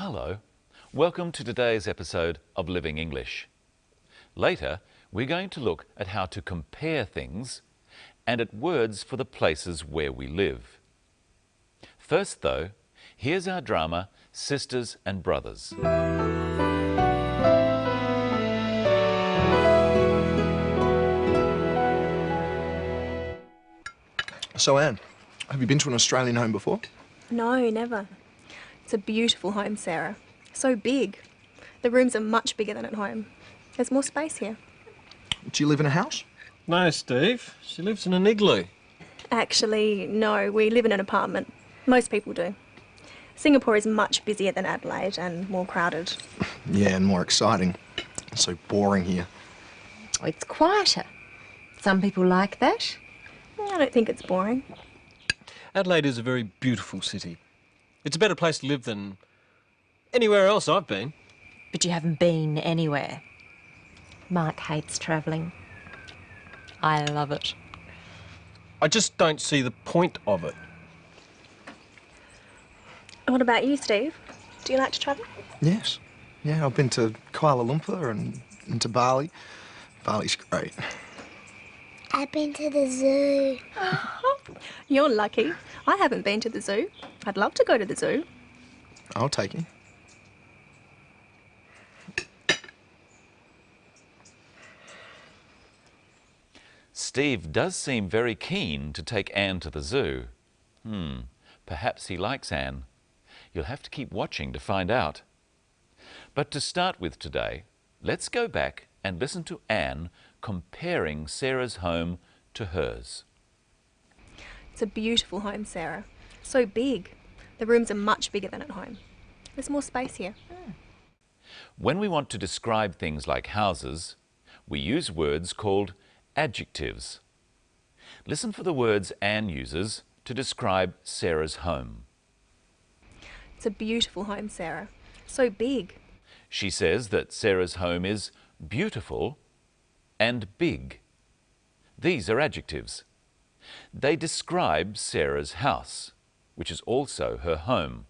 Hello, welcome to today's episode of Living English. Later, we're going to look at how to compare things and at words for the places where we live. First though, here's our drama, Sisters and Brothers. So Anne, have you been to an Australian home before? No, never. It's a beautiful home, Sarah. So big. The rooms are much bigger than at home. There's more space here. Do you live in a house? No, Steve. She lives in an igloo. Actually, no, we live in an apartment. Most people do. Singapore is much busier than Adelaide and more crowded. Yeah, and more exciting. It's so boring here. It's quieter. Some people like that. I don't think it's boring. Adelaide is a very beautiful city. It's a better place to live than anywhere else I've been. But you haven't been anywhere. Mark hates travelling. I love it. I just don't see the point of it. What about you, Steve? Do you like to travel? Yes. Yeah, I've been to Kuala Lumpur and to Bali. Bali's great. I've been to the zoo. You're lucky. I haven't been to the zoo. I'd love to go to the zoo. I'll take you. Steve does seem very keen to take Anne to the zoo. Perhaps he likes Anne. You'll have to keep watching to find out. But to start with today, let's go back and listen to Anne comparing Sarah's home to hers. It's a beautiful home, Sarah. So big. The rooms are much bigger than at home. There's more space here. When we want to describe things like houses, we use words called adjectives. Listen for the words Anne uses to describe Sarah's home. It's a beautiful home, Sarah. So big. She says that Sarah's home is beautiful and big. These are adjectives. They describe Sarah's house, which is also her home.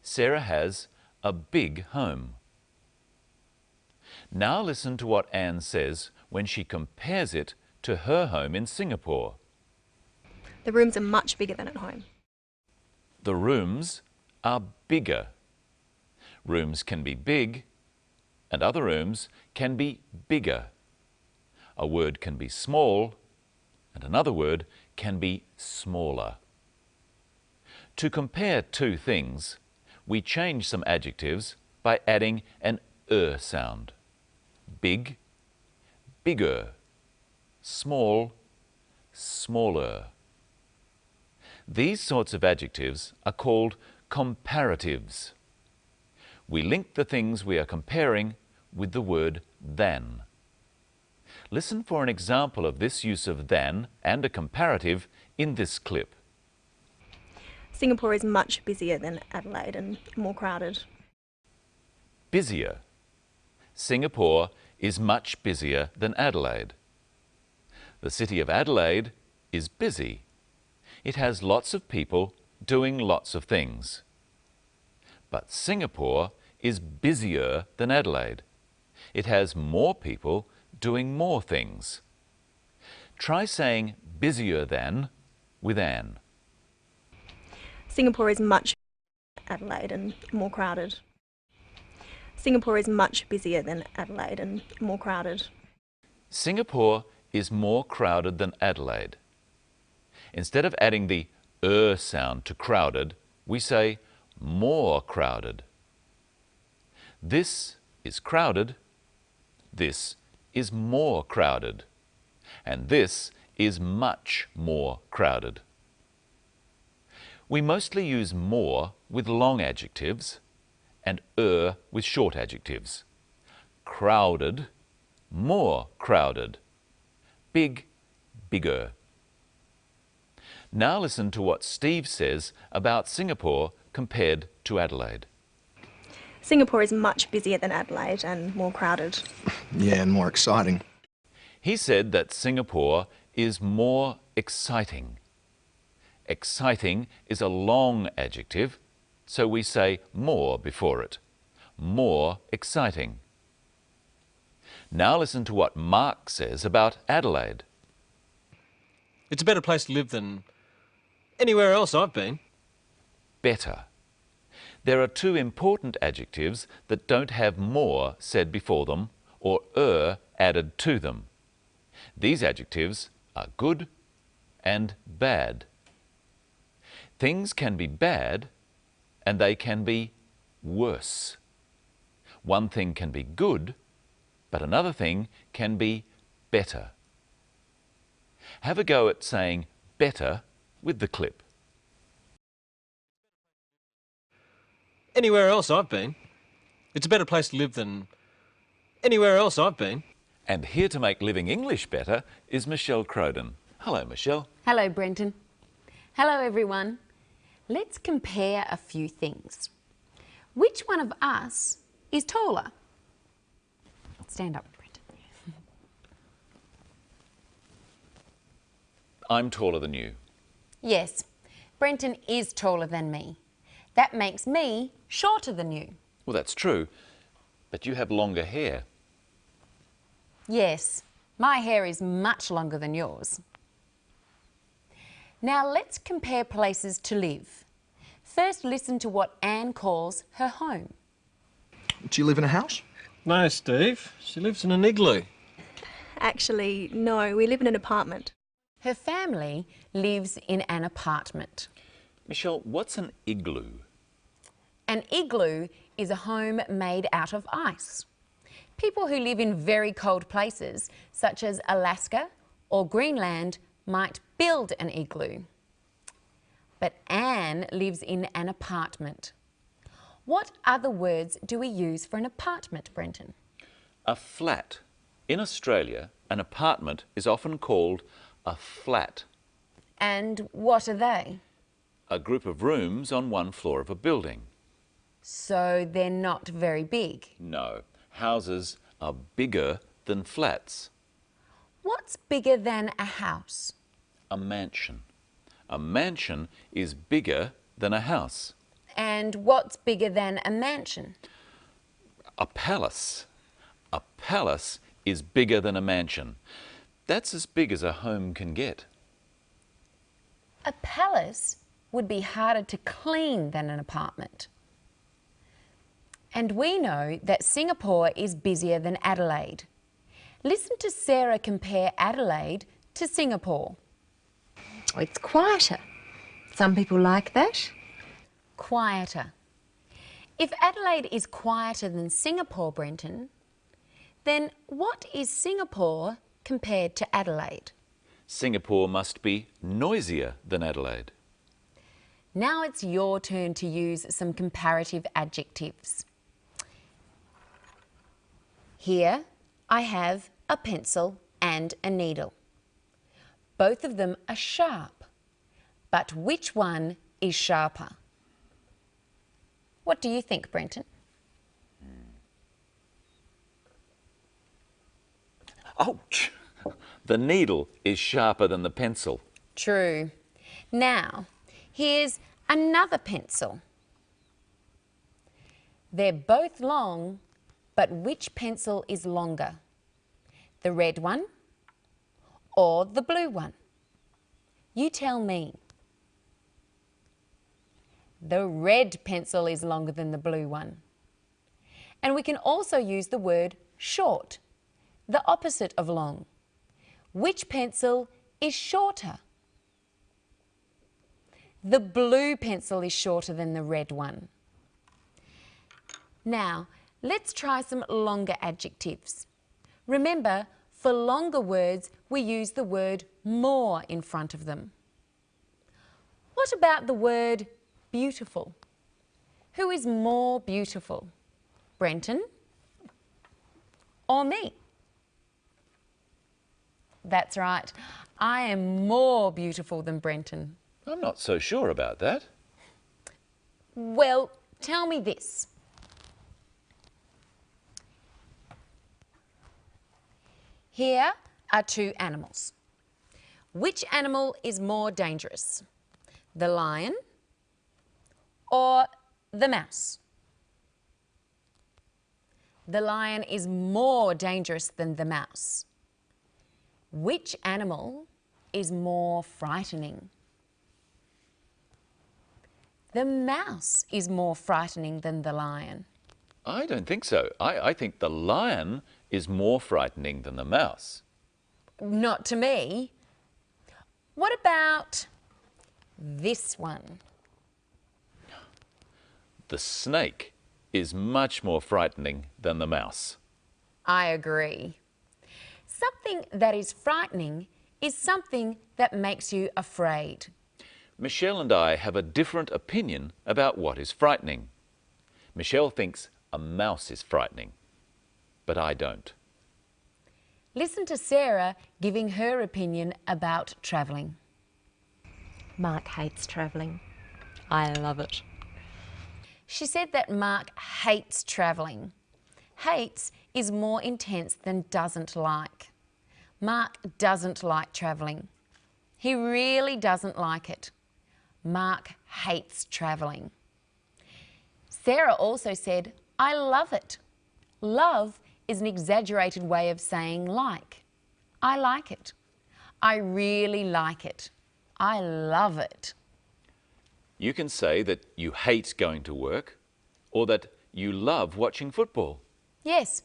Sarah has a big home. Now listen to what Anne says when she compares it to her home in Singapore. The rooms are much bigger than at home. The rooms are bigger. Rooms can be big, and other rooms can be bigger. A word can be small, and another word can be smaller. To compare two things, we change some adjectives by adding an sound. Big, bigger. Small, smaller. These sorts of adjectives are called comparatives. We link the things we are comparing with the word than. Listen for an example of this use of than and a comparative in this clip. Singapore is much busier than Adelaide and more crowded. Busier. Singapore is much busier than Adelaide. The city of Adelaide is busy. It has lots of people doing lots of things. But Singapore is busier than Adelaide. It has more people doing more things. Try saying busier than with Anne. Singapore is much busier than Adelaide and more crowded. Singapore is much busier than Adelaide and more crowded. Singapore is more crowded than Adelaide. Instead of adding the sound to crowded, we say more crowded. This is crowded, this is more crowded, and this is much more crowded. We mostly use more with long adjectives and with short adjectives. Crowded, more crowded. Big, bigger. Now listen to what Steve says about Singapore compared to Adelaide. Singapore is much busier than Adelaide and more crowded. Yeah, and more exciting. He said that Singapore is more exciting. Exciting is a long adjective. so we say more before it. More exciting. Now listen to what Mark says about Adelaide. It's a better place to live than anywhere else I've been. Better. There are two important adjectives that don't have more said before them or added to them. These adjectives are good and bad. Things can be bad and they can be worse. One thing can be good, but another thing can be better. Have a go at saying better with the clip. Anywhere else I've been. It's a better place to live than anywhere else I've been. And here to make living English better is Michelle Crowden. Hello, Michelle. Hello, Brenton. Hello, everyone. Let's compare a few things. Which one of us is taller? Stand up, Brenton. I'm taller than you. Yes, Brenton is taller than me. That makes me shorter than you. Well, that's true, but you have longer hair. Yes, my hair is much longer than yours. Now let's compare places to live. First, listen to what Anne calls her home. Do you live in a house? No, Steve. She lives in an igloo. Actually, no, we live in an apartment. Her family lives in an apartment. Michelle, what's an igloo? An igloo is a home made out of ice. People who live in very cold places, such as Alaska or Greenland, might build an igloo. But Anne lives in an apartment. What other words do we use for an apartment, Brenton? A flat. In Australia, an apartment is often called a flat. And what are they? A group of rooms on one floor of a building. So they're not very big. No, houses are bigger than flats. What's bigger than a house? A mansion. A mansion is bigger than a house. And what's bigger than a mansion? A palace. A palace is bigger than a mansion. That's as big as a home can get. A palace would be harder to clean than an apartment. And we know that Singapore is busier than Adelaide. Listen to Sarah compare Adelaide to Singapore. It's quieter. Some people like that. Quieter. If Adelaide is quieter than Singapore, Brenton, then what is Singapore compared to Adelaide? Singapore must be noisier than Adelaide. Now it's your turn to use some comparative adjectives. Here I have a pencil and a needle. Both of them are sharp, but which one is sharper? What do you think, Brenton? Ouch! The needle is sharper than the pencil. True. Now, here's another pencil. They're both long, but which pencil is longer? The red one or the blue one? You tell me. The red pencil is longer than the blue one. And we can also use the word short, the opposite of long. Which pencil is shorter? The blue pencil is shorter than the red one. Now, let's try some longer adjectives. Remember, for longer words, we use the word more in front of them. What about the word beautiful? Who is more beautiful? Brenton or me? That's right. I am more beautiful than Brenton. I'm not so sure about that. Well, tell me this. Here are two animals. Which animal is more dangerous? The lion or the mouse? The lion is more dangerous than the mouse. Which animal is more frightening? The mouse is more frightening than the lion. I don't think so. I think the lion is more frightening than the mouse. Not to me. What about this one? The snake is much more frightening than the mouse. I agree. Something that is frightening is something that makes you afraid. Michelle and I have a different opinion about what is frightening. Michelle thinks a mouse is frightening, but I don't. Listen to Sarah giving her opinion about travelling. Mark hates travelling. I love it. She said that Mark hates travelling. Hates is more intense than doesn't like. Mark doesn't like travelling. He really doesn't like it. Mark hates travelling. Sarah also said, I love it. Love is an exaggerated way of saying like. I like it. I really like it. I love it. You can say that you hate going to work or that you love watching football. Yes,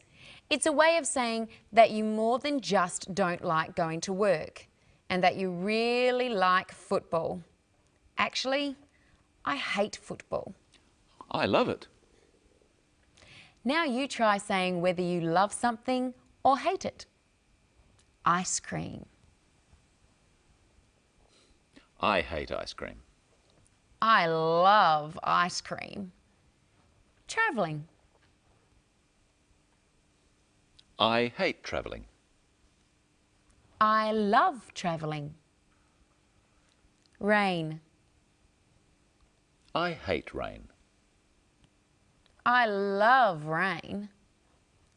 it's a way of saying that you more than just don't like going to work and that you really like football. Actually, I hate football. I love it. Now you try saying whether you love something or hate it. Ice cream. I hate ice cream. I love ice cream. Travelling. I hate travelling. I love travelling. Rain. I hate rain. I love rain.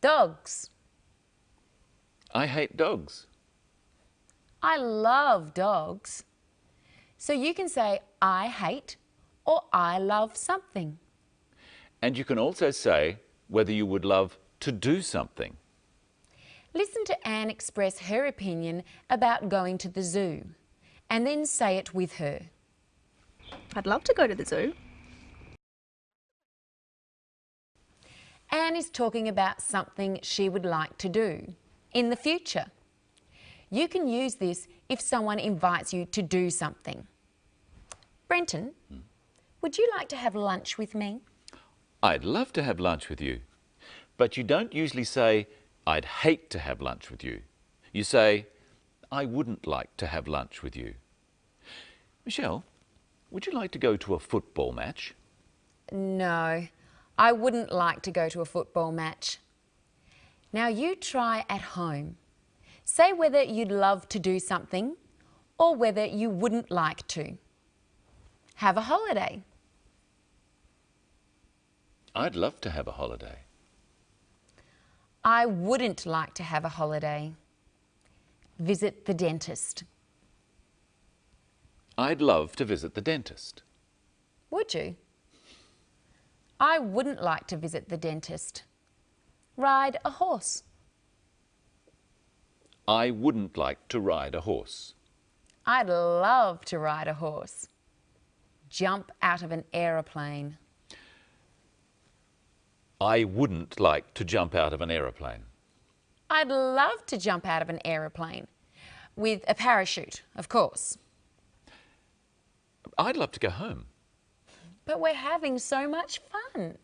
Dogs. I hate dogs. I love dogs. So you can say I hate or I love something. And you can also say whether you would love to do something. Listen to Anne express her opinion about going to the zoo and then say it with her. I'd love to go to the zoo. Anne is talking about something she would like to do in the future. You can use this if someone invites you to do something. Brenton, would you like to have lunch with me? I'd love to have lunch with you. But you don't usually say, I'd hate to have lunch with you. You say, I wouldn't like to have lunch with you. Michelle, would you like to go to a football match? No, I wouldn't like to go to a football match. Now you try at home. Say whether you'd love to do something or whether you wouldn't like to. Have a holiday. I'd love to have a holiday. I wouldn't like to have a holiday. Visit the dentist. I'd love to visit the dentist. Would you? I wouldn't like to visit the dentist. Ride a horse. I wouldn't like to ride a horse. I'd love to ride a horse. Jump out of an aeroplane. I wouldn't like to jump out of an aeroplane. I'd love to jump out of an aeroplane. With a parachute, of course. I'd love to go home. But we're having so much fun.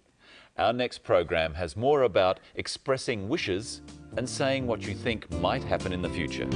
Our next program has more about expressing wishes and saying what you think might happen in the future.